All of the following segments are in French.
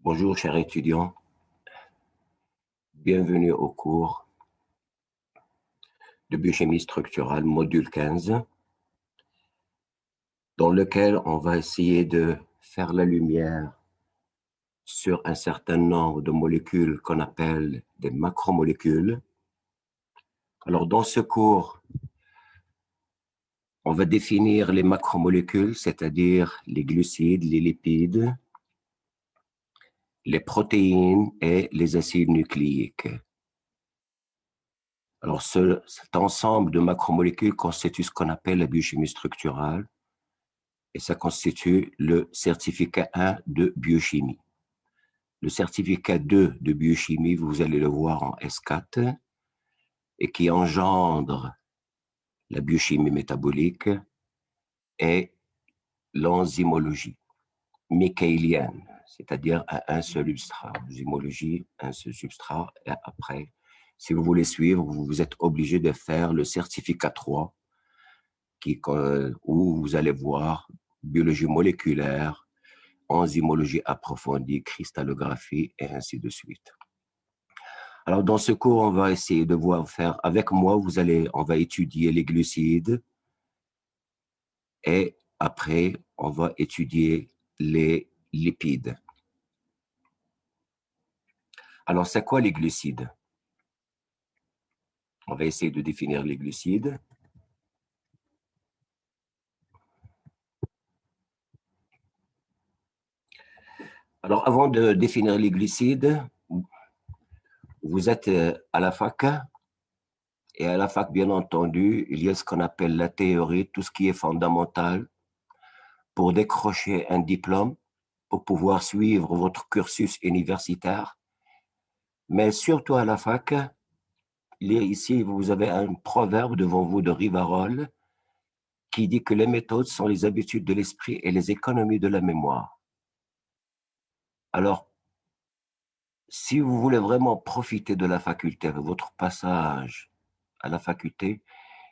Bonjour, chers étudiants. Bienvenue au cours de biochimie structurale, module 15, dans lequel on va essayer de faire la lumière sur un certain nombre de molécules qu'on appelle des macromolécules. Alors, dans ce cours, on va définir les macromolécules, c'est-à-dire les glucides, les lipides, les protéines et les acides nucléiques. Alors, cet ensemble de macromolécules constitue ce qu'on appelle la biochimie structurale et ça constitue le certificat 1 de biochimie. Le certificat 2 de biochimie, vous allez le voir en S4, et qui engendre la biochimie métabolique et l'enzymologie michaélienne, c'est-à-dire à un seul substrat. Enzymologie, un seul substrat, et après, si vous voulez suivre, vous êtes obligé de faire le certificat 3, où vous allez voir biologie moléculaire, enzymologie approfondie, cristallographie, et ainsi de suite. Alors, dans ce cours, on va essayer de faire, avec moi, on va étudier les glucides, et après, on va étudier les lipides. Alors, c'est quoi les glucides? On va essayer de définir les glucides. Alors, avant de définir les glucides, vous êtes à la fac, et à la fac, bien entendu, il y a ce qu'on appelle la théorie, tout ce qui est fondamental pour décrocher un diplôme, pour pouvoir suivre votre cursus universitaire. Mais surtout à la fac, ici, vous avez un proverbe devant vous de Rivarol qui dit que les méthodes sont les habitudes de l'esprit et les économies de la mémoire. Alors, si vous voulez vraiment profiter de la faculté, de votre passage à la faculté,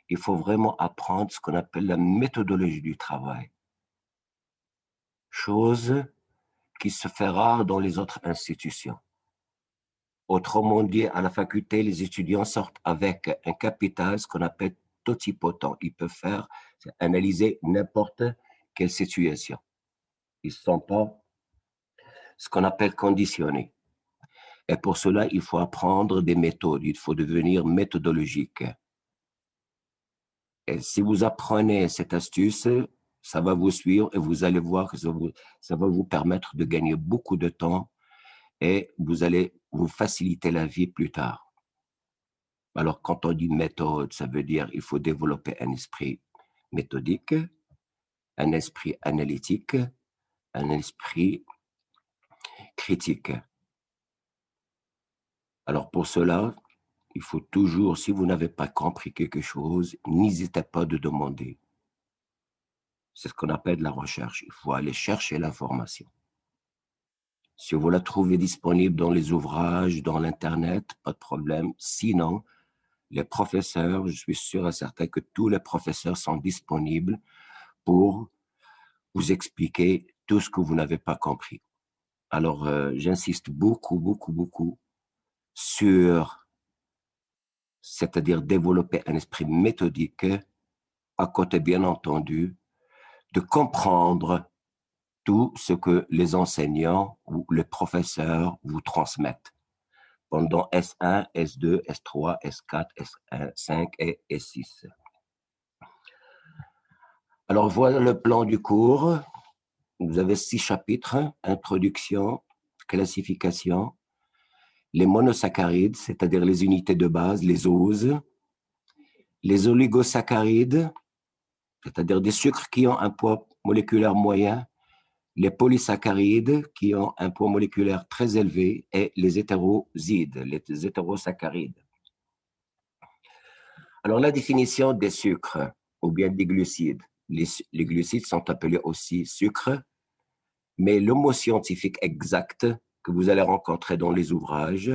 il faut vraiment apprendre ce qu'on appelle la méthodologie du travail. Chose qui se fait rare dans les autres institutions. Autrement dit, à la faculté, les étudiants sortent avec un capital, ce qu'on appelle totipotent. Ils peuvent analyser n'importe quelle situation. Ils ne sont pas ce qu'on appelle conditionnés. Et pour cela, il faut apprendre des méthodes. Il faut devenir méthodologique. Et si vous apprenez cette astuce, ça va vous suivre et vous allez voir que ça va vous permettre de gagner beaucoup de temps et vous allez vous faciliter la vie plus tard. Alors, quand on dit méthode, ça veut dire qu'il faut développer un esprit méthodique, un esprit analytique, un esprit critique. Alors, pour cela, il faut toujours, si vous n'avez pas compris quelque chose, n'hésitez pas de demander. C'est ce qu'on appelle la recherche. Il faut aller chercher l'information. Si vous la trouvez disponible dans les ouvrages, dans l'Internet, pas de problème. Sinon, les professeurs, je suis sûr et certain que tous les professeurs sont disponibles pour vous expliquer tout ce que vous n'avez pas compris. Alors, j'insiste beaucoup sur, c'est-à-dire développer un esprit méthodique, à côté, bien entendu, de comprendre tout ce que les enseignants ou les professeurs vous transmettent pendant S1, S2, S3, S4, S5 et S6. Alors, voilà le plan du cours. Vous avez 6 chapitres, introduction, classification, les monosaccharides, c'est-à-dire les unités de base, les oses, les oligosaccharides, c'est-à-dire des sucres qui ont un poids moléculaire moyen, les polysaccharides qui ont un poids moléculaire très élevé et les hétérosides, les hétérosaccharides. Alors, la définition des sucres ou bien des glucides. Les glucides sont appelés aussi sucres, mais le mot scientifique exact que vous allez rencontrer dans les ouvrages,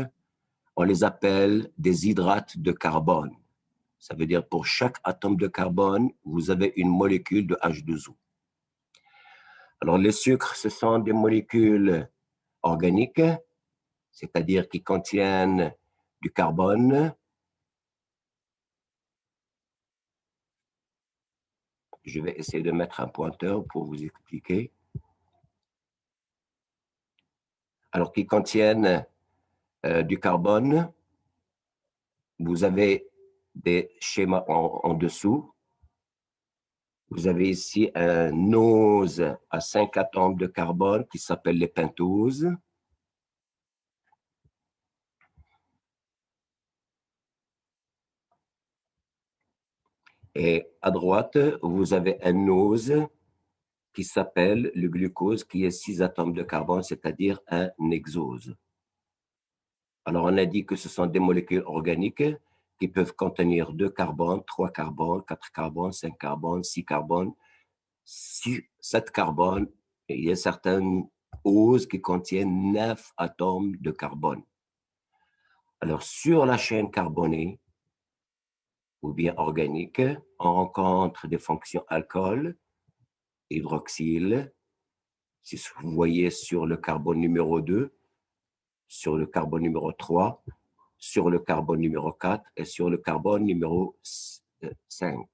on les appelle des hydrates de carbone. Ça veut dire pour chaque atome de carbone, vous avez une molécule de H2O. Alors, les sucres, ce sont des molécules organiques, c'est-à-dire qui contiennent du carbone. Je vais essayer de mettre un pointeur pour vous expliquer. Alors, qui contiennent du carbone, vous avez des schémas en dessous. Vous avez ici un ose à 5 atomes de carbone qui s'appelle les pentoses. Et à droite, vous avez un ose qui s'appelle le glucose, qui est 6 atomes de carbone, c'est-à-dire un hexose. Alors, on a dit que ce sont des molécules organiques qui peuvent contenir 2 carbones, 3 carbones, 4 carbones, 5 carbones, 6 carbones, 7 carbones. Et il y a certaines oses qui contiennent 9 atomes de carbone. Alors, sur la chaîne carbonée, ou bien organique, on rencontre des fonctions alcool, hydroxyle. Si vous voyez sur le carbone numéro 2, sur le carbone numéro 3, sur le carbone numéro 4 et sur le carbone numéro 5.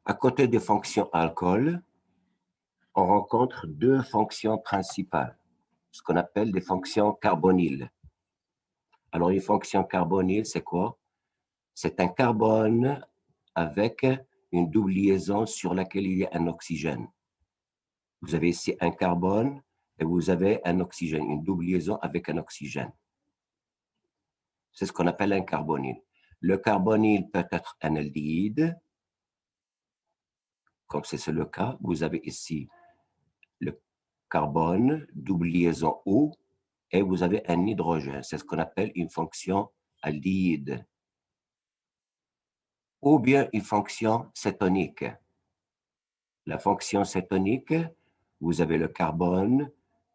À côté des fonctions alcool, on rencontre 2 fonctions principales, ce qu'on appelle des fonctions carbonyles. Alors, une fonction carbonyle, c'est quoi? C'est un carbone avec une double liaison sur laquelle il y a un oxygène. Vous avez ici un carbone et vous avez un oxygène, une double liaison avec un oxygène. C'est ce qu'on appelle un carbonyle. Le carbonyle peut être un aldéhyde, comme c'est le cas. Vous avez ici le carbone, double liaison O, et vous avez un hydrogène. C'est ce qu'on appelle une fonction aldéhyde. Ou bien une fonction cétonique. La fonction cétonique, vous avez le carbone,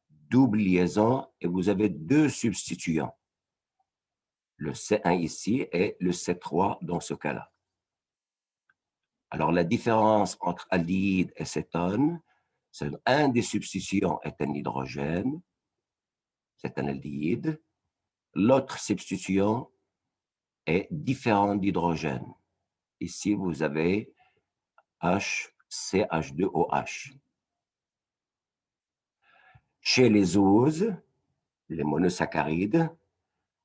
double liaison, et vous avez 2 substituants. Le C1 ici et le C3 dans ce cas-là. Alors, la différence entre aldéhyde et cétone, c'est un des substituants est un hydrogène, c'est un aldéhyde. L'autre substituant est différent d'hydrogène. Ici, vous avez HCH2OH. Chez les oses, les monosaccharides,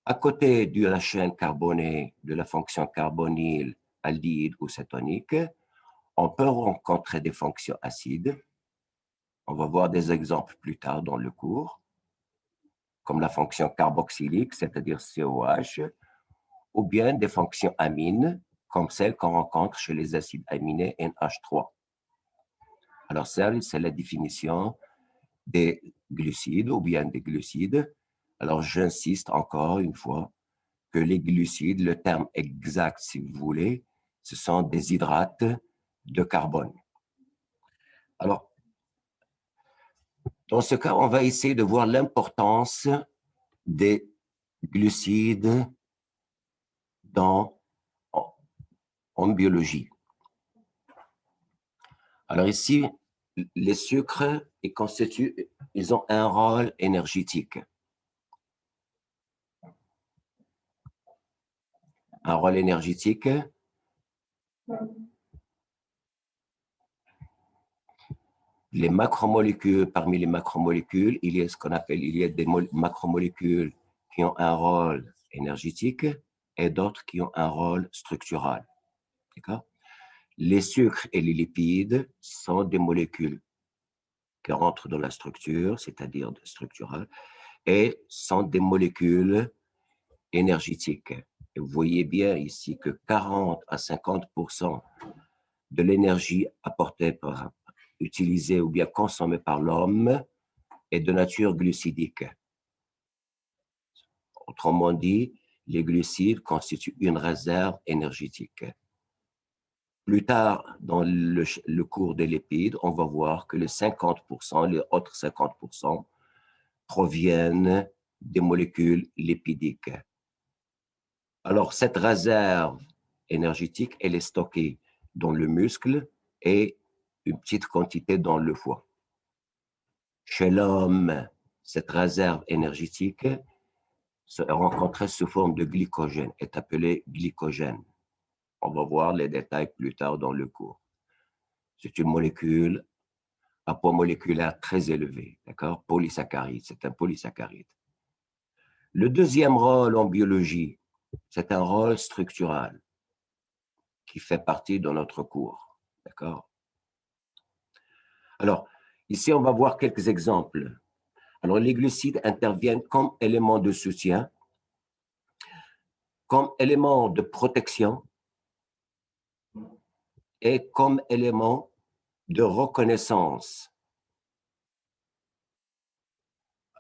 à côté de la chaîne carbonée de la fonction carbonyle, aldéhyde ou cétonique, on peut rencontrer des fonctions acides. On va voir des exemples plus tard dans le cours, comme la fonction carboxylique, c'est-à-dire COH, ou bien des fonctions amines, comme celles qu'on rencontre chez les acides aminés NH3. Alors, celle, c'est la définition des glucides ou bien des glucides. Alors, j'insiste encore une fois que les glucides, le terme exact, si vous voulez, ce sont des hydrates de carbone. Alors, dans ce cas, on va essayer de voir l'importance des glucides en biologie. Alors ici, les sucres, ils ont un rôle énergétique. Un rôle énergétique. Les macromolécules, parmi les macromolécules, il y a ce qu'on appelle, il y a des macromolécules qui ont un rôle énergétique et d'autres qui ont un rôle structural. D'accord? Les sucres et les lipides sont des molécules qui rentrent dans la structure, c'est-à-dire structurales, et sont des molécules énergétiques. Et vous voyez bien ici que 40 à 50% de l'énergie apportée utilisée ou bien consommée par l'homme est de nature glucidique. Autrement dit, les glucides constituent une réserve énergétique. Plus tard, dans le cours des lipides, on va voir que les 50%, les autres 50% proviennent des molécules lipidiques. Alors, cette réserve énergétique, elle est stockée dans le muscle et une petite quantité dans le foie. Chez l'homme, cette réserve énergétique se rencontrée sous forme de glycogène, est appelée glycogène. On va voir les détails plus tard dans le cours. C'est une molécule à poids moléculaire très élevé, d'accord? Polysaccharide, c'est un polysaccharide. Le deuxième rôle en biologie, c'est un rôle structural qui fait partie de notre cours, d'accord? Alors, ici, on va voir quelques exemples. Alors, les glucides interviennent comme élément de soutien, comme élément de protection et comme élément de reconnaissance.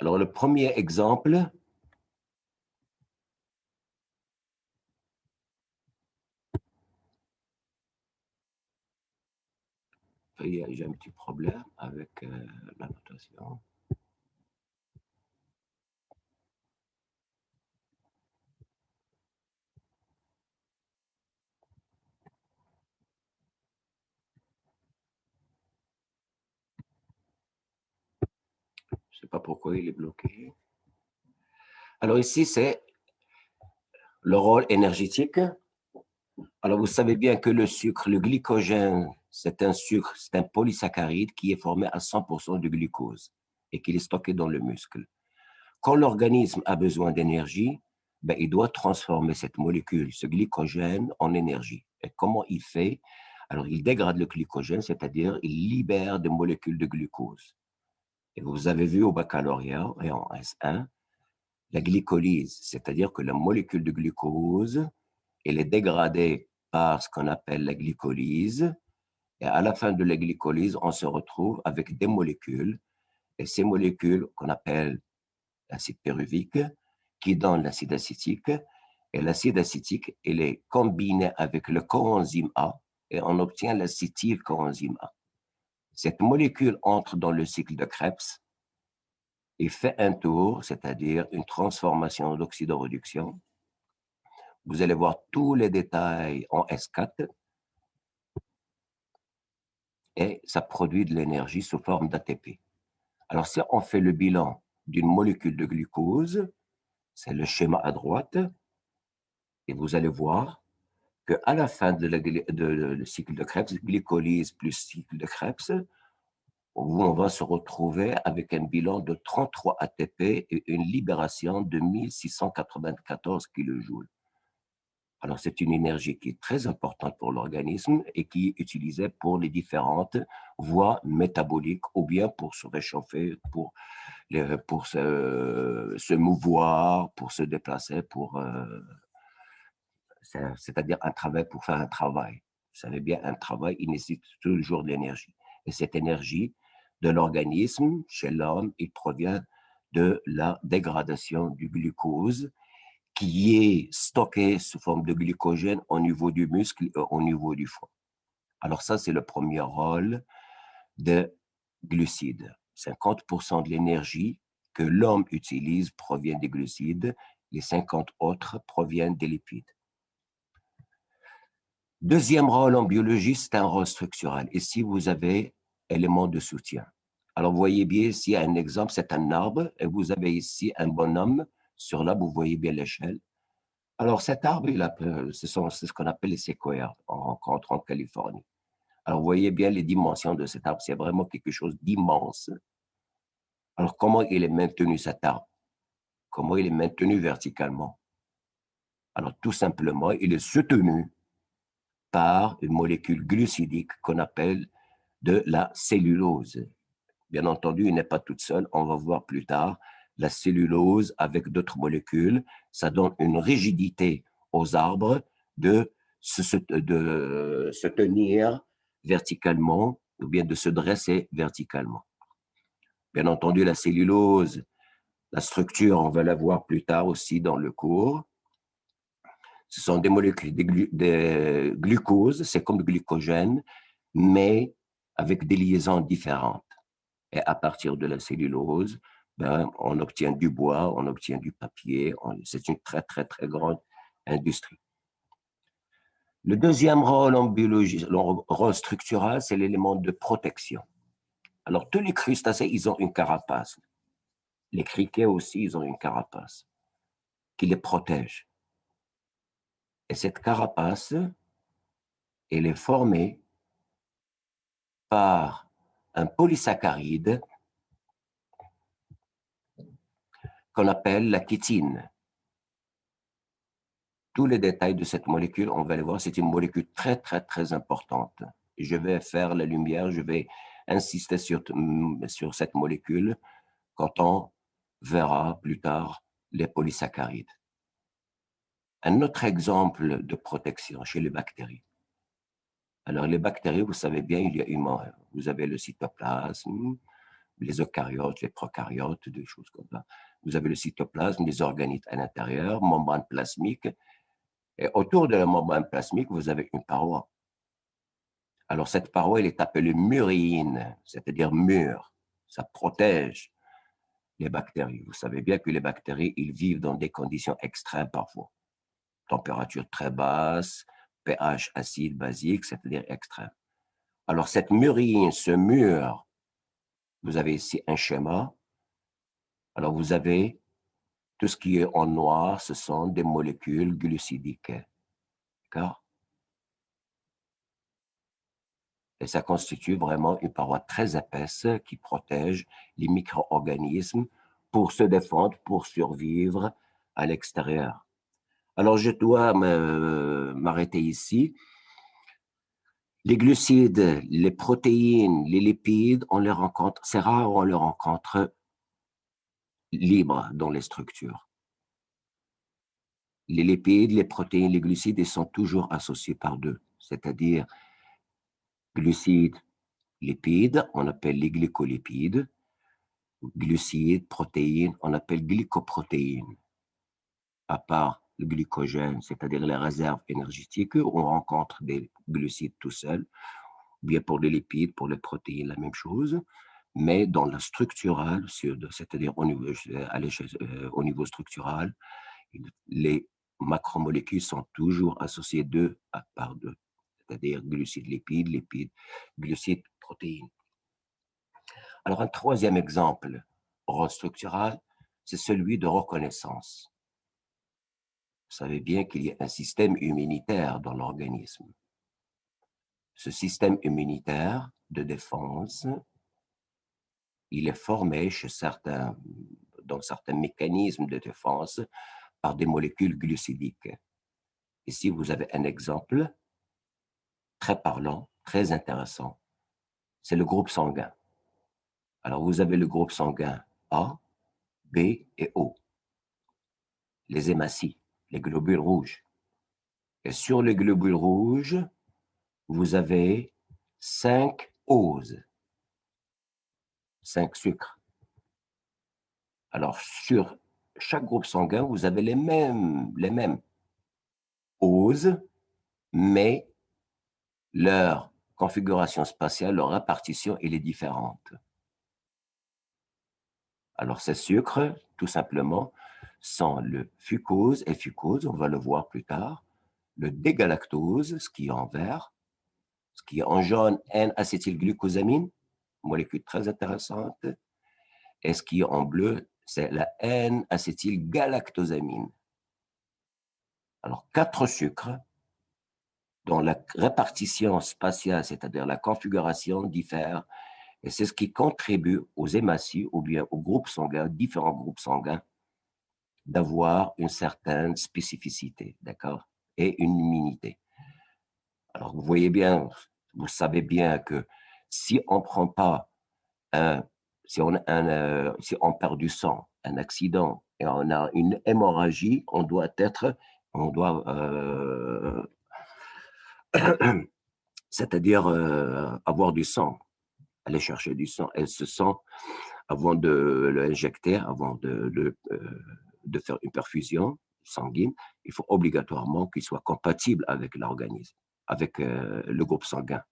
Alors, le premier exemple, j'ai un petit problème avec la notation. Je ne sais pas pourquoi il est bloqué. Alors ici, c'est le rôle énergétique. Alors vous savez bien que le sucre, le glycogène, c'est un sucre, c'est un polysaccharide qui est formé à 100% de glucose et qui est stocké dans le muscle. Quand l'organisme a besoin d'énergie, ben, il doit transformer cette molécule, ce glycogène, en énergie. Et comment il fait? Alors, il dégrade le glycogène, c'est-à-dire il libère des molécules de glucose. Et vous avez vu au baccalauréat et en S1, la glycolyse, c'est-à-dire que la molécule de glucose, elle est dégradée par ce qu'on appelle la glycolyse. Et à la fin de la glycolyse, on se retrouve avec des molécules. Et ces molécules qu'on appelle l'acide pyruvique, qui donne l'acide acétique. Et l'acide acétique, il est combiné avec le coenzyme A et on obtient l'acétylcoenzyme A. Cette molécule entre dans le cycle de Krebs et fait un tour, c'est-à-dire une transformation d'oxydoréduction. Vous allez voir tous les détails en S4 et ça produit de l'énergie sous forme d'ATP. Alors, si on fait le bilan d'une molécule de glucose, c'est le schéma à droite, et vous allez voir qu'à la fin de le cycle de Krebs, glycolyse plus cycle de Krebs, où on va se retrouver avec un bilan de 33 ATP et une libération de 1694 kJ. Alors, c'est une énergie qui est très importante pour l'organisme et qui est utilisée pour les différentes voies métaboliques ou bien pour se réchauffer, pour se mouvoir, pour se déplacer, c'est-à-dire un travail pour faire un travail. Vous savez bien, un travail, il nécessite toujours de l'énergie. Et cette énergie de l'organisme, chez l'homme, il provient de la dégradation du glucose qui est stocké sous forme de glycogène au niveau du muscle et au niveau du foie. Alors ça, c'est le premier rôle de glucides. 50% de l'énergie que l'homme utilise provient des glucides, les 50 autres proviennent des lipides. Deuxième rôle en biologie, c'est un rôle structural. Ici, vous avez éléments de soutien. Alors, vous voyez bien ici un exemple, c'est un arbre, et vous avez ici un bonhomme. Sur l'arbre, vous voyez bien l'échelle. Alors, cet arbre, c'est ce qu'on appelle les séquoias, on rencontre en Californie. Alors, vous voyez bien les dimensions de cet arbre, c'est vraiment quelque chose d'immense. Alors, comment il est maintenu, cet arbre? Comment il est maintenu verticalement? Alors, tout simplement, il est soutenu par une molécule glucidique qu'on appelle de la cellulose. Bien entendu, il n'est pas toute seule, on va voir plus tard. La cellulose avec d'autres molécules, ça donne une rigidité aux arbres de se tenir verticalement ou bien de se dresser verticalement. Bien entendu, la cellulose, la structure, on va la voir plus tard aussi dans le cours. Ce sont des molécules des glucose, c'est comme le glycogène, mais avec des liaisons différentes. Et à partir de la cellulose, ben, on obtient du bois, on obtient du papier. C'est une très, très, très grande industrie. Le deuxième rôle en biologie, le rôle structural, c'est l'élément de protection. Alors, tous les crustacés, ils ont une carapace. Les criquets aussi, ils ont une carapace qui les protège. Et cette carapace, elle est formée par un polysaccharide qu'on appelle la chitine. Tous les détails de cette molécule, on va les voir, c'est une molécule très, très, très importante. Je vais faire la lumière, je vais insister sur cette molécule quand on verra plus tard les polysaccharides. Un autre exemple de protection chez les bactéries. Alors, les bactéries, vous savez bien, il y a humain. Vous avez le cytoplasme, les eucaryotes, les prokaryotes, des choses comme ça. Vous avez le cytoplasme, les organites à l'intérieur, membrane plasmique. Et autour de la membrane plasmique, vous avez une paroi. Alors, cette paroi, elle est appelée murine, c'est-à-dire mur. Ça protège les bactéries. Vous savez bien que les bactéries, ils vivent dans des conditions extrêmes parfois. Température très basse, pH acide, basique, c'est-à-dire extrême. Alors, cette murine, ce mur, vous avez ici un schéma. Alors, vous avez tout ce qui est en noir, ce sont des molécules glucidiques. D'accord? Et ça constitue vraiment une paroi très épaisse qui protège les micro-organismes pour se défendre, pour survivre à l'extérieur. Alors, je dois m'arrêter ici. Les glucides, les protéines, les lipides, on les rencontre, c'est rare, on les rencontre libres dans les structures. Les lipides, les protéines, les glucides, ils sont toujours associés par deux, c'est-à-dire glucides, lipides, on appelle les glycolipides, glucides, protéines, on appelle glycoprotéines. À part le glycogène, c'est-à-dire les réserves énergétiques, on rencontre des glucides tout seuls, bien pour les lipides, pour les protéines, la même chose, mais dans la structurale, c'est-à-dire au niveau structural, les macromolécules sont toujours associées deux par deux, c'est-à-dire glucides, lipides, lipides, glucides, protéines. Alors, un troisième exemple, rôle structural, c'est celui de reconnaissance. Vous savez bien qu'il y a un système immunitaire dans l'organisme. Ce système immunitaire de défense, il est formé dans certains mécanismes de défense par des molécules glucidiques. Ici, vous avez un exemple très parlant, très intéressant. C'est le groupe sanguin. Alors, vous avez le groupe sanguin A, B et O. Les hématies, les globules rouges. Et sur les globules rouges, vous avez 5 oses, 5 sucres. Alors, sur chaque groupe sanguin, vous avez les mêmes oses, mais leur configuration spatiale, leur répartition, elle est différente. Alors, ces sucres, tout simplement, sont le fructose et fructose, on va le voir plus tard, le dégalactose, ce qui est en vert, ce qui est en jaune, N-acétylglucosamine, molécule très intéressante, et ce qui est en bleu, c'est la N-acétylgalactosamine. Alors, 4 sucres dont la répartition spatiale, c'est-à-dire la configuration, diffère, et c'est ce qui contribue aux hématies ou bien aux groupes sanguins, différents groupes sanguins, d'avoir une certaine spécificité, d'accord, et une immunité. Alors, vous voyez bien, vous savez bien que si on prend pas si on perd du sang, un accident, et on a une hémorragie, on doit c'est-à-dire avoir du sang, aller chercher du sang. Et ce sang, avant de l'injecter, avant de faire une perfusion sanguine, il faut obligatoirement qu'il soit compatible avec l'organisme, avec le groupe sanguin.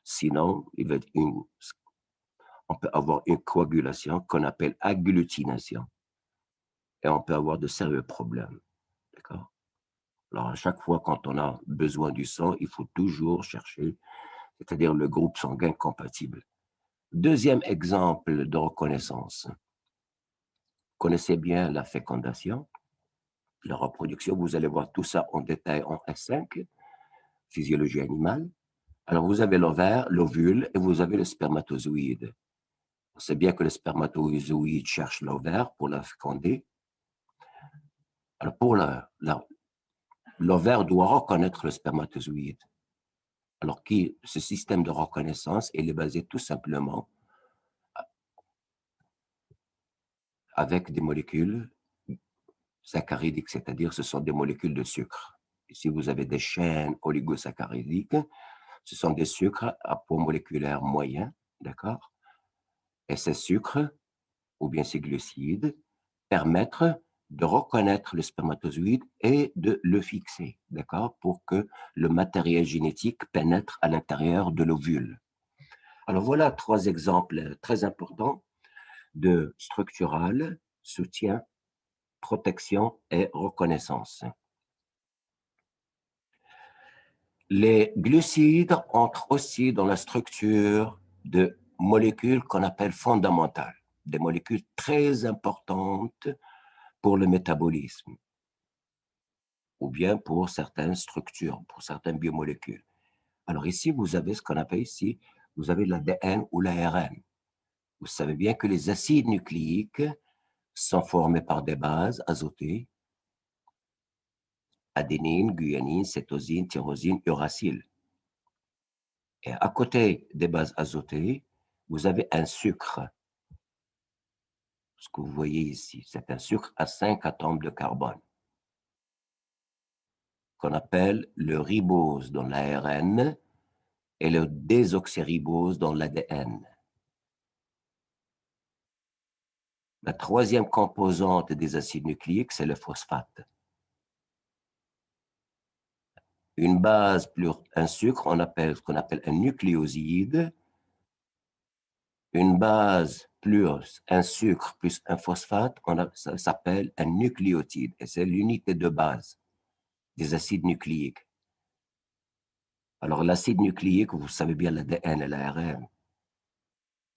Sinon, on peut avoir une coagulation qu'on appelle agglutination. Et on peut avoir de sérieux problèmes. D'accord? Alors, à chaque fois quand on a besoin du sang, il faut toujours chercher, c'est-à-dire le groupe sanguin compatible. Deuxième exemple de reconnaissance. Vous connaissez bien la fécondation, la reproduction. Vous allez voir tout ça en détail en S5, physiologie animale. Alors, vous avez l'ovaire, l'ovule et vous avez le spermatozoïde. On sait bien que le spermatozoïde cherche l'ovaire pour la féconder. Alors, pour l'ovaire doit reconnaître le spermatozoïde. Alors, ce système de reconnaissance, il est basé tout simplement avec des molécules saccharidiques, c'est-à-dire ce sont des molécules de sucre. Ici, vous avez des chaînes oligosaccharidiques. Ce sont des sucres à poids moléculaire moyen, d'accord? Et ces sucres, ou bien ces glucides, permettent de reconnaître le spermatozoïde et de le fixer, d'accord? Pour que le matériel génétique pénètre à l'intérieur de l'ovule. Alors voilà 3 exemples très importants de structural, soutien, protection et reconnaissance. Les glucides entrent aussi dans la structure de molécules qu'on appelle fondamentales, des molécules très importantes pour le métabolisme ou bien pour certaines structures, pour certaines biomolécules. Alors ici, vous avez ce qu'on appelle ici, vous avez l'ADN ou l'ARN. Vous savez bien que les acides nucléiques sont formés par des bases azotées, adénine, guanine, cétosine, tyrosine, uracile. Et à côté des bases azotées, vous avez un sucre. Ce que vous voyez ici, c'est un sucre à 5 atomes de carbone, qu'on appelle le ribose dans l'ARN et le désoxyribose dans l'ADN. La troisième composante des acides nucléiques, c'est le phosphate. Une base plus un sucre, on appelle ce qu'on appelle un nucléoside. Une base plus un sucre plus un phosphate, ça s'appelle un nucléotide. Et c'est l'unité de base des acides nucléiques. Alors, l'acide nucléique, vous savez bien l'ADN et l'ARN,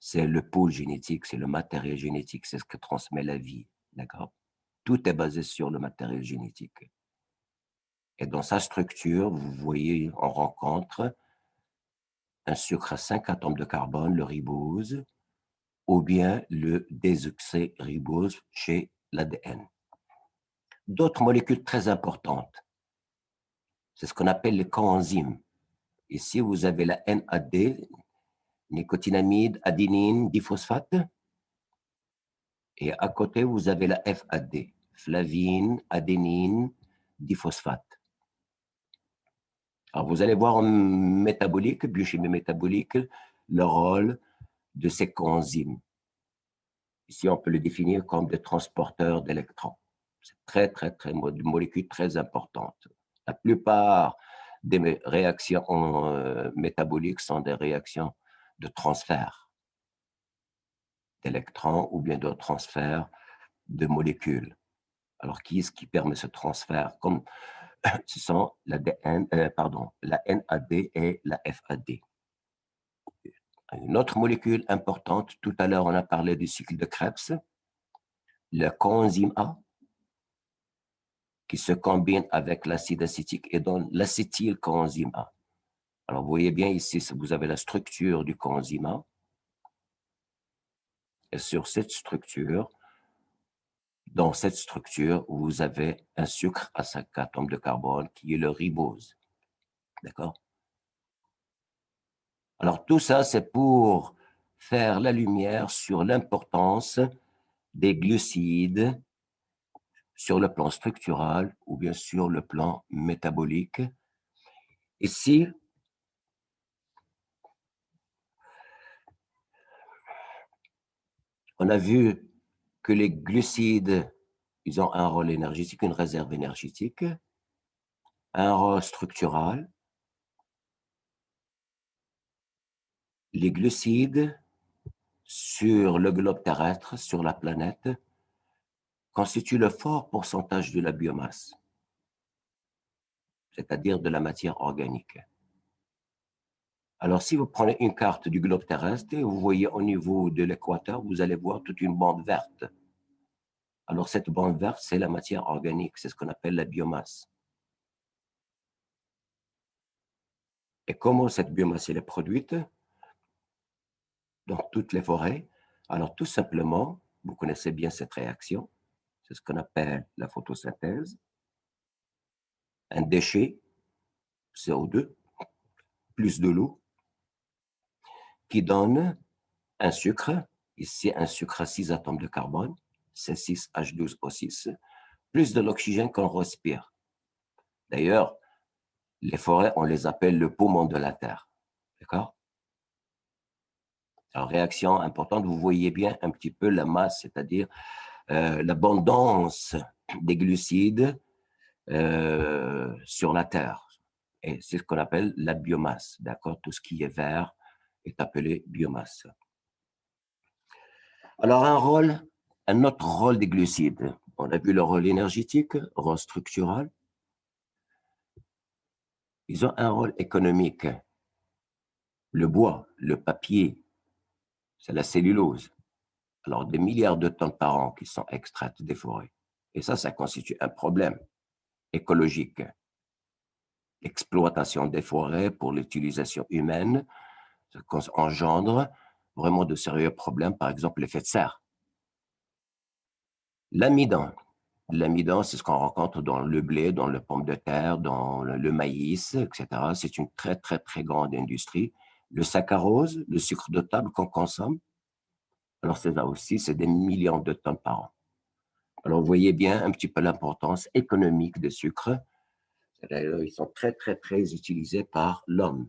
c'est le pôle génétique, c'est le matériel génétique, c'est ce que transmet la vie. D'accord? Tout est basé sur le matériel génétique. Et dans sa structure, vous voyez, on rencontre un sucre à 5 atomes de carbone, le ribose, ou bien le désoxyribose chez l'ADN. D'autres molécules très importantes, c'est ce qu'on appelle les coenzymes. Ici, vous avez la NAD, nicotinamide, adénine, diphosphate. Et à côté, vous avez la FAD, flavine, adénine, diphosphate. Alors, vous allez voir en métabolique, biochimie métabolique, le rôle de ces coenzymes. Ici, on peut le définir comme des transporteurs d'électrons. C'est une molécule très importante. La plupart des réactions métaboliques sont des réactions de transfert d'électrons ou bien de transfert de molécules. Alors, qui est-ce qui permet ce transfert? Comme ce sont la NAD et la FAD. Une autre molécule importante, tout à l'heure on a parlé du cycle de Krebs, le coenzyme A, qui se combine avec l'acide acétique et donne l'acétylcoenzyme A. Alors, vous voyez bien ici, vous avez la structure du coenzyme A. Et sur cette structure, dans cette structure, vous avez un sucre à 5 atomes de carbone qui est le ribose. D'accord? Alors, tout ça, c'est pour faire la lumière sur l'importance des glucides sur le plan structural ou bien sur le plan métabolique. Ici, on a vu que les glucides, ils ont un rôle énergétique, une réserve énergétique, un rôle structural. Les glucides, sur le globe terrestre, sur la planète, constituent le fort pourcentage de la biomasse. c'est-à-dire de la matière organique. Alors, si vous prenez une carte du globe terrestre et vous voyez au niveau de l'équateur, vous allez voir toute une bande verte. Alors, cette bande verte, c'est la matière organique, c'est ce qu'on appelle la biomasse. Et comment cette biomasse est produite? Dans toutes les forêts. Alors, tout simplement, vous connaissez bien cette réaction, c'est ce qu'on appelle la photosynthèse. Un déchet, CO2, plus de l'eau, qui donne un sucre, ici un sucre à 6 atomes de carbone, C6H12O6, plus de l'oxygène qu'on respire. D'ailleurs, les forêts, on les appelle le poumon de la Terre. D'accord? Alors, réaction importante, vous voyez bien un petit peu la masse, c'est-à-dire l'abondance des glucides sur la Terre. Et c'est ce qu'on appelle la biomasse. D'accord? Tout ce qui est vert est appelé biomasse. Alors, un autre rôle des glucides. On a vu le rôle énergétique, rôle structural. Ils ont un rôle économique. Le bois, le papier, c'est la cellulose. Alors, des milliards de tonnes par an qui sont extraites des forêts. Et ça constitue un problème écologique. L'exploitation des forêts pour l'utilisation humaine, ça engendre vraiment de sérieux problèmes, par exemple l'effet de serre. L'amidon. L'amidon, c'est ce qu'on rencontre dans le blé, dans le pomme de terre, dans le maïs, etc. C'est une très, très, très grande industrie. Le saccharose, le sucre de table qu'on consomme, alors c'est là aussi, c'est des millions de tonnes par an. Alors, vous voyez bien un petit peu l'importance économique des sucres. Ils sont très, très, très utilisés par l'homme.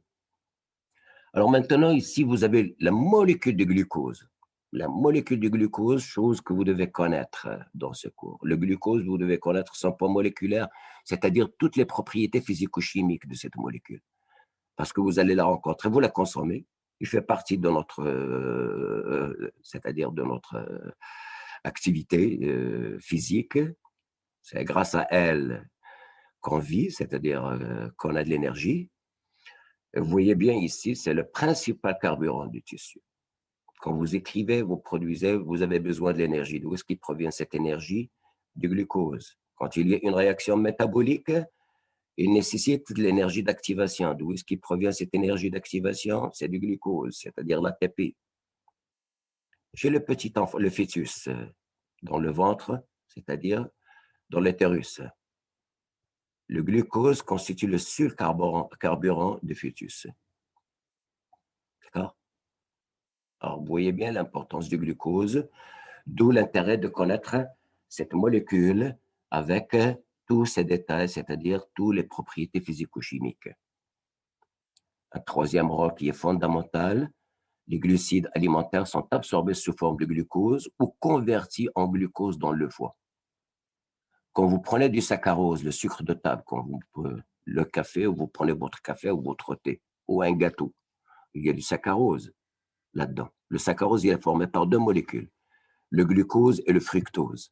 Alors maintenant, ici, vous avez la molécule de glucose. La molécule de glucose, chose que vous devez connaître dans ce cours. Le glucose, vous devez connaître son poids moléculaire, c'est-à-dire toutes les propriétés physico-chimiques de cette molécule. Parce que vous allez la rencontrer, vous la consommez, il fait partie de notre, c'est-à-dire de notre activité physique. C'est grâce à elle qu'on vit, c'est-à-dire qu'on a de l'énergie. Vous voyez bien ici, c'est le principal carburant du tissu. Quand vous écrivez, vous produisez, vous avez besoin de l'énergie. D'où est-ce qu'il provient cette énergie? Du glucose. Quand il y a une réaction métabolique, il nécessite de l'énergie d'activation. D'où est-ce qu'il provient cette énergie d'activation? C'est du glucose, c'est-à-dire l'ATP. Chez le petit enfant, le fœtus, dans le ventre, c'est-à-dire dans l'utérus, le glucose constitue le seul carburant du fœtus. D'accord? Alors, vous voyez bien l'importance du glucose, d'où l'intérêt de connaître cette molécule avec tous ses détails, c'est-à-dire toutes les propriétés physico-chimiques. Un troisième rôle qui est fondamental, les glucides alimentaires sont absorbés sous forme de glucose ou convertis en glucose dans le foie. Quand vous prenez du saccharose, le sucre de table, le café, ou vous prenez votre café ou votre thé, ou un gâteau, il y a du saccharose là-dedans. Le saccharose, il est formé par deux molécules, le glucose et le fructose.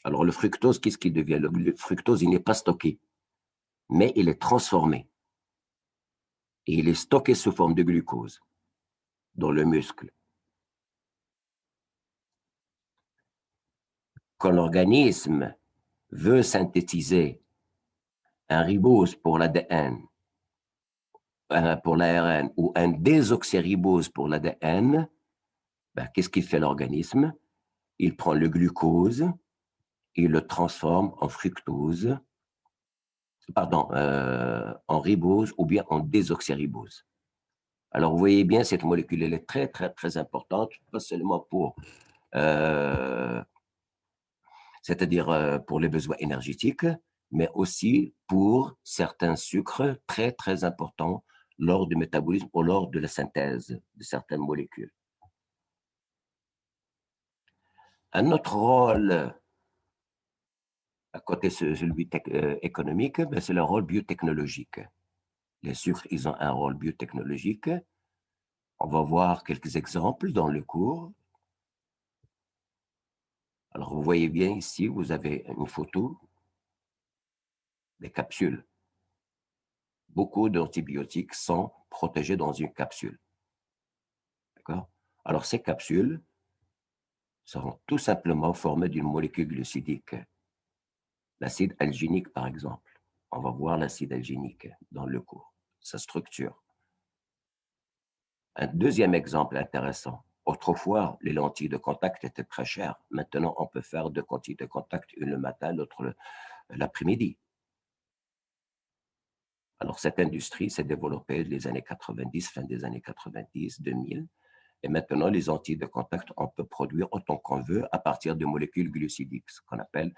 Alors, le fructose, qu'est-ce qu'il devient? Le fructose, il n'est pas stocké, mais il est transformé. Et il est stocké sous forme de glucose dans le muscle. Quand l'organisme veut synthétiser un ribose pour l'ADN, pour l'ARN, ou un désoxyribose pour l'ADN, ben, qu'est-ce qu'il fait l'organisme? Il prend le glucose, il le transforme en fructose, en ribose ou bien en désoxyribose. Alors, vous voyez bien, cette molécule, elle est très, très, très importante, pas seulement pour, c'est-à-dire pour les besoins énergétiques, mais aussi pour certains sucres très, très importants lors du métabolisme ou lors de la synthèse de certaines molécules. Un autre rôle, à côté de celui économique, ben, c'est le rôle biotechnologique. Les sucres, ils ont un rôle biotechnologique. On va voir quelques exemples dans le cours. Alors, vous voyez bien ici, vous avez une photo des capsules. beaucoup d'antibiotiques sont protégés dans une capsule. D'accord? Alors, ces capsules sont tout simplement formées d'une molécule glucidique. L'acide alginique, par exemple. On va voir l'acide alginique dans le cours, sa structure. Un deuxième exemple intéressant. Autrefois, les lentilles de contact étaient très chères. Maintenant, on peut faire deux lentilles de contact, une le matin, l'autre l'après-midi. Alors, cette industrie s'est développée les années 90, fin des années 90, 2000. Et maintenant, les lentilles de contact, on peut produire autant qu'on veut à partir de molécules glucidiques, ce qu'on appelle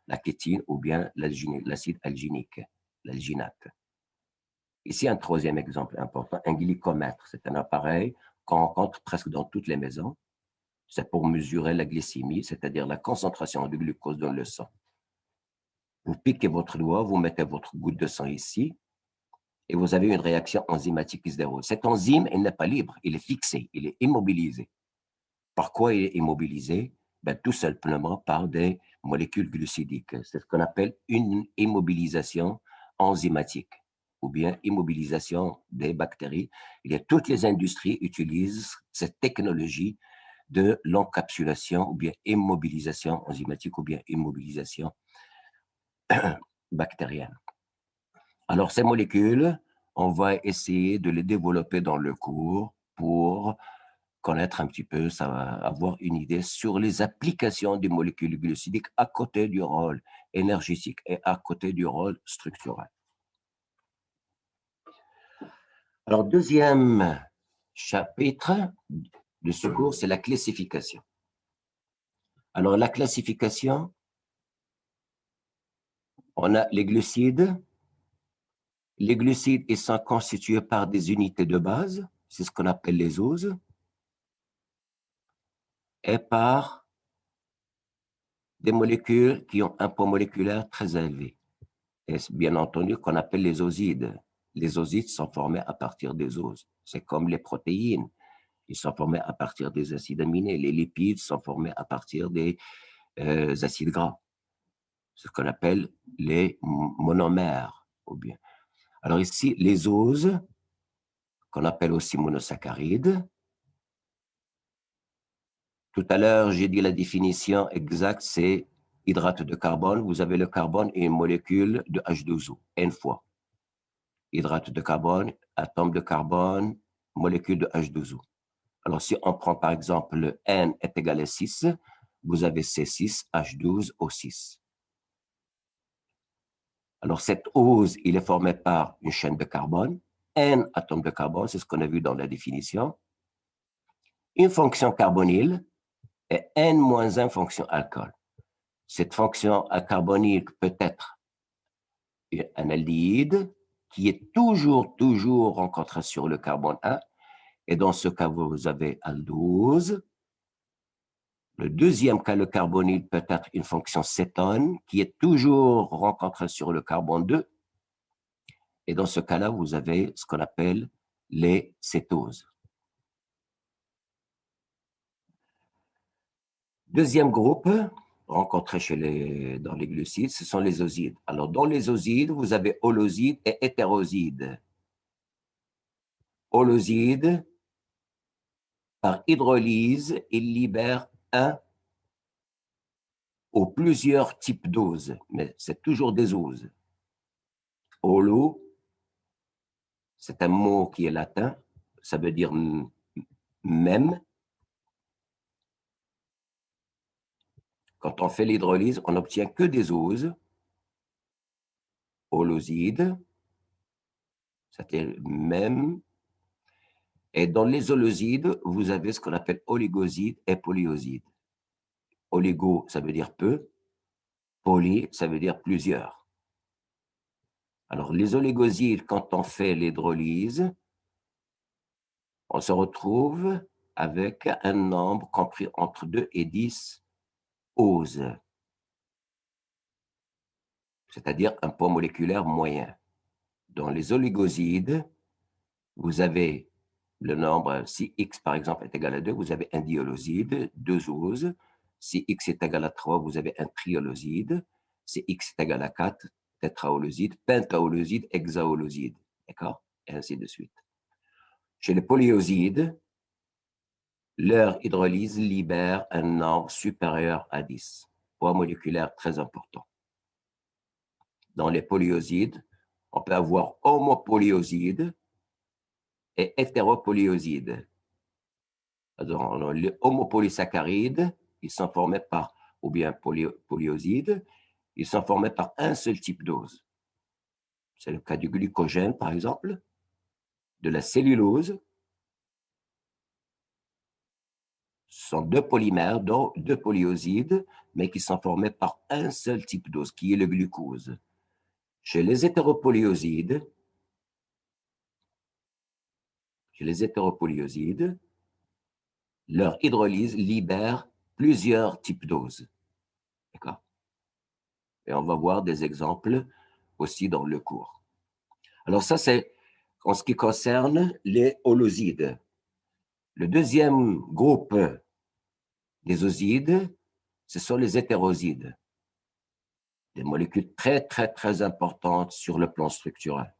la kétine ou bien l'acide alginique, l'alginate. Ici, un troisième exemple important, un glycomètre. C'est un appareil qu'on rencontre presque dans toutes les maisons. C'est pour mesurer la glycémie, c'est-à-dire la concentration de glucose dans le sang. Vous piquez votre doigt, vous mettez votre goutte de sang ici, et vous avez une réaction enzymatique qui se déroule. Cet enzyme, il n'est pas libre, il est fixé, il est immobilisé. Par quoi il est immobilisé? Ben, tout simplement par des molécules glucidiques. C'est ce qu'on appelle une immobilisation enzymatique ou bien immobilisation des bactéries. Toutes les industries utilisent cette technologie de l'encapsulation ou bien immobilisation enzymatique ou bien immobilisation bactérienne. Alors, ces molécules, on va essayer de les développer dans le cours pour connaître un petit peu, ça va avoir une idée sur les applications des molécules glucidiques à côté du rôle énergétique et à côté du rôle structurel. Alors, deuxième chapitre de ce cours, c'est la classification. Alors, la classification, on a les glucides. Les glucides, ils sont constitués par des unités de base, c'est ce qu'on appelle les oses, et par des molécules qui ont un poids moléculaire très élevé. Et bien entendu, qu'on appelle les osides. Les osides sont formés à partir des oses. C'est comme les protéines. Ils sont formés à partir des acides aminés. Les lipides sont formés à partir des acides gras. C'est ce qu'on appelle les monomères. Ou bien. Alors ici, les oses, qu'on appelle aussi monosaccharides. Tout à l'heure, j'ai dit la définition exacte, c'est hydrate de carbone. Vous avez le carbone et une molécule de H2O, N fois. Hydrate de carbone, atome de carbone, molécule de H2O. Alors, si on prend par exemple le N est égal à 6, vous avez C6H12O6. Alors, cette ose, il est formé par une chaîne de carbone, N atomes de carbone, c'est ce qu'on a vu dans la définition, une fonction carbonyle et N-1 fonction alcool. Cette fonction carbonyle peut être un aldéhyde qui est toujours rencontré sur le carbone 1. Et dans ce cas, vous avez aldose. Le deuxième cas, le carbonyle peut être une fonction cétone qui est toujours rencontrée sur le carbone 2. Et dans ce cas-là, vous avez ce qu'on appelle les cétoses. Deuxième groupe rencontré dans les glucides, ce sont les osides. Alors, dans les osides, vous avez holosides et hétérosides. Holosides, par hydrolyse, ils libèrent un ou plusieurs types d'oses, mais c'est toujours des oses. Holo, c'est un mot qui est latin, ça veut dire même. Quand on fait l'hydrolyse, on n'obtient que des oses, holosides, c'est-à-dire même. Et dans les holosides, vous avez ce qu'on appelle oligosides et polyosides. Oligo, ça veut dire peu. Poly, ça veut dire plusieurs. Alors, les oligosides, quand on fait l'hydrolyse, on se retrouve avec un nombre compris entre 2 et 10 oses, c'est-à-dire un poids moléculaire moyen. Dans les oligosides, vous avez le nombre, si x par exemple est égal à 2, vous avez un diholoside, 2 oses. Si x est égal à 3, vous avez un triholoside. Si x est égal à 4, tétraholoside, pentaholoside, hexaholoside. D'accord? Et ainsi de suite. Chez les polyosides, leur hydrolyse libère un nombre supérieur à 10. Poids moléculaire très important. Dans les polyosides, on peut avoir homopolyosides et hétéropolyosides. Dans les homopolysaccharides, ils sont formés par, ou bien polyosides, ils sont formés par un seul type d'ose. C'est le cas du glycogène, par exemple, de la cellulose. Ce sont deux polymères, deux polyosides, mais qui sont formés par un seul type d'ose, qui est le glucose. Chez les hétéropolyosides, leur hydrolyse libère plusieurs types d'oses. D'accord? Et on va voir des exemples aussi dans le cours. Alors ça, c'est en ce qui concerne les holosides. Le deuxième groupe des osides, ce sont les hétérosides. Des molécules très, très, très importantes sur le plan structurel.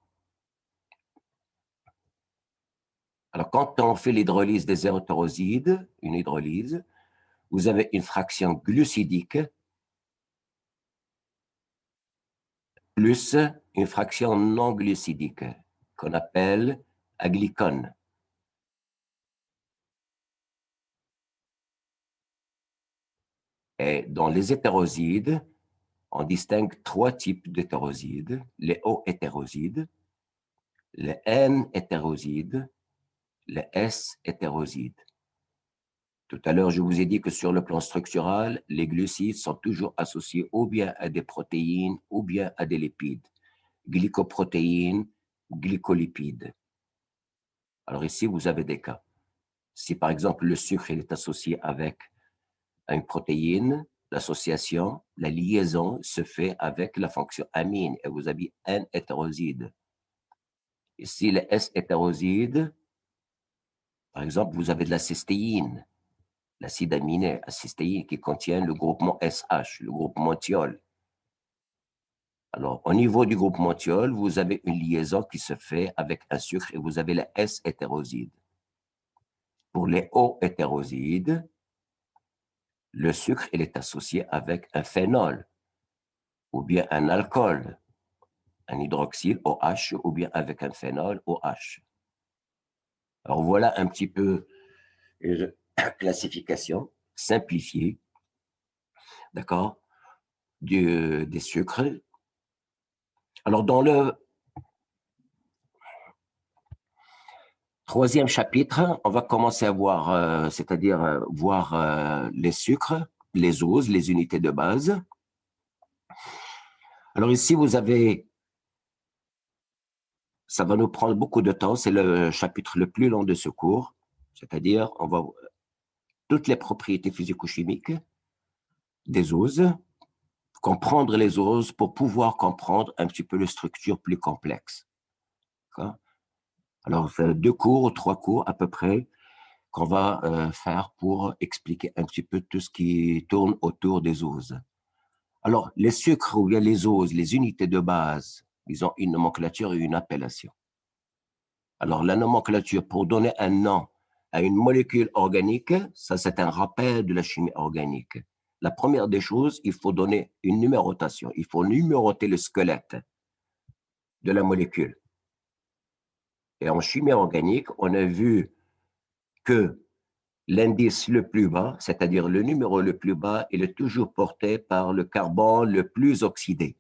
Alors, quand on fait l'hydrolyse des hétérosides, une hydrolyse, vous avez une fraction glucidique plus une fraction non glucidique qu'on appelle aglycone. Et dans les hétérosides, on distingue trois types d'hétérosides, les O-hétérosides, les N-hétérosides, les S-hétérosides. Tout à l'heure, je vous ai dit que sur le plan structural, les glucides sont toujours associés ou bien à des protéines ou bien à des lipides. Glycoprotéines, glycolipides. Alors ici, vous avez des cas. Si par exemple le sucre il est associé avec une protéine, l'association, la liaison se fait avec la fonction amine et vous avez N hétéroside. Ici, les S hétérosides, par exemple, vous avez de la cystéine, l'acide aminé, la cystéine qui contient le groupement SH, le groupement thiol. Alors, au niveau du groupement thiol, vous avez une liaison qui se fait avec un sucre et vous avez la S hétéroside. Pour les O hétérosides, le sucre il est associé avec un phénol ou bien un alcool, un hydroxyle OH ou bien avec un phénol OH. Alors voilà un petit peu une classification simplifiée, d'accord, des sucres. Alors dans le troisième chapitre, on va commencer à voir, c'est-à-dire voir les sucres, les oses, les unités de base. Alors ici, vous avez, ça va nous prendre beaucoup de temps, c'est le chapitre le plus long de ce cours, c'est-à-dire on va toutes les propriétés physico-chimiques des oses, comprendre les oses pour pouvoir comprendre un petit peu les structures plus complexes. Alors, c'est 2 cours ou 3 cours à peu près qu'on va faire pour expliquer un petit peu tout ce qui tourne autour des oses. Alors, les sucres ou bien les oses, les unités de base, ils ont une nomenclature et une appellation. Alors, la nomenclature, pour donner un nom à une molécule organique, ça c'est un rappel de la chimie organique. La première des choses, il faut donner une numérotation. Il faut numéroter le squelette de la molécule. Et en chimie organique, on a vu que l'indice le plus bas, c'est-à-dire le numéro le plus bas, il est toujours porté par le carbone le plus oxydé.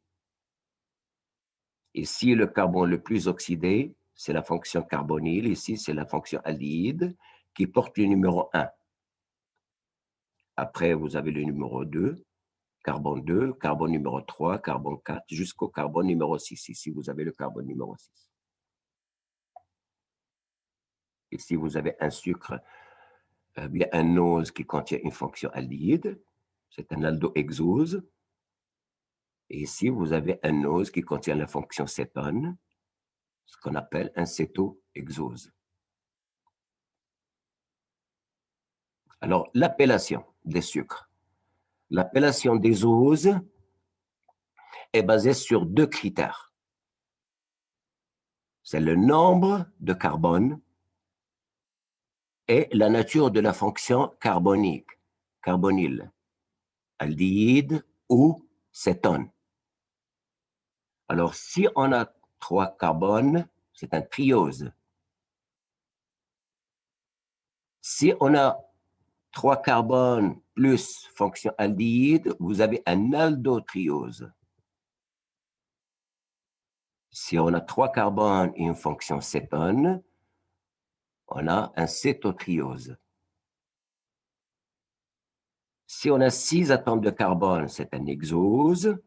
Ici, le carbone le plus oxydé, c'est la fonction carbonyle. Ici, c'est la fonction aldéhyde qui porte le numéro 1. Après, vous avez le numéro 2, carbone numéro 3, carbone 4, jusqu'au carbone numéro 6. Ici, vous avez le carbone numéro 6. Ici, vous avez un sucre, bien un ose qui contient une fonction aldéhyde. C'est un aldohexose. Et ici, vous avez un ose qui contient la fonction cétone, ce qu'on appelle un cétohexose. Alors, l'appellation des sucres. L'appellation des oses, est basé sur deux critères. C'est le nombre de carbone et la nature de la fonction carbonique, carbonyle, aldéhyde ou cétone. Alors, si on a 3 carbones, c'est un triose. Si on a 3 carbones plus fonction aldéhyde, vous avez un aldotriose. Si on a 3 carbones et une fonction cétone, on a un cétotriose. Si on a 6 atomes de carbone, c'est un hexose.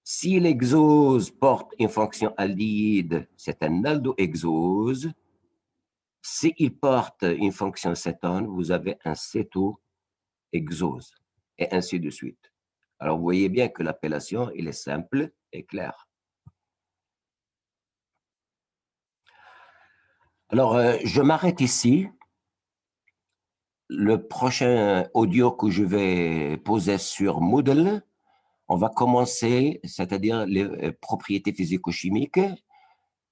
Si l'hexose porte une fonction aldéhyde, c'est un aldohexose. S'il porte une fonction cétone, vous avez un cétohexose, et ainsi de suite. Alors, vous voyez bien que l'appellation, elle est simple et claire. Alors, je m'arrête ici. Le prochain audio que je vais poser sur Moodle, on va commencer, c'est-à-dire les propriétés physico-chimiques.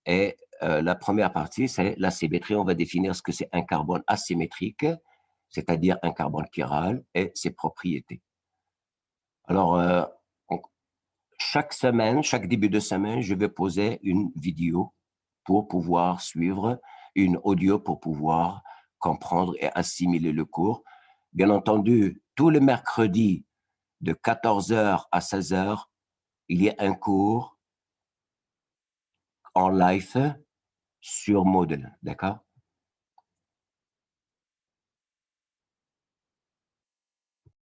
Et la première partie, c'est la symétrie. On va définir ce que c'est un carbone asymétrique, c'est-à-dire un carbone chiral et ses propriétés. Alors, chaque semaine, chaque début de semaine, je vais poser une vidéo pour pouvoir suivre, une audio pour pouvoir comprendre et assimiler le cours. Bien entendu, tous les mercredis, de 14h à 16h, il y a un cours en live sur Moodle, d'accord?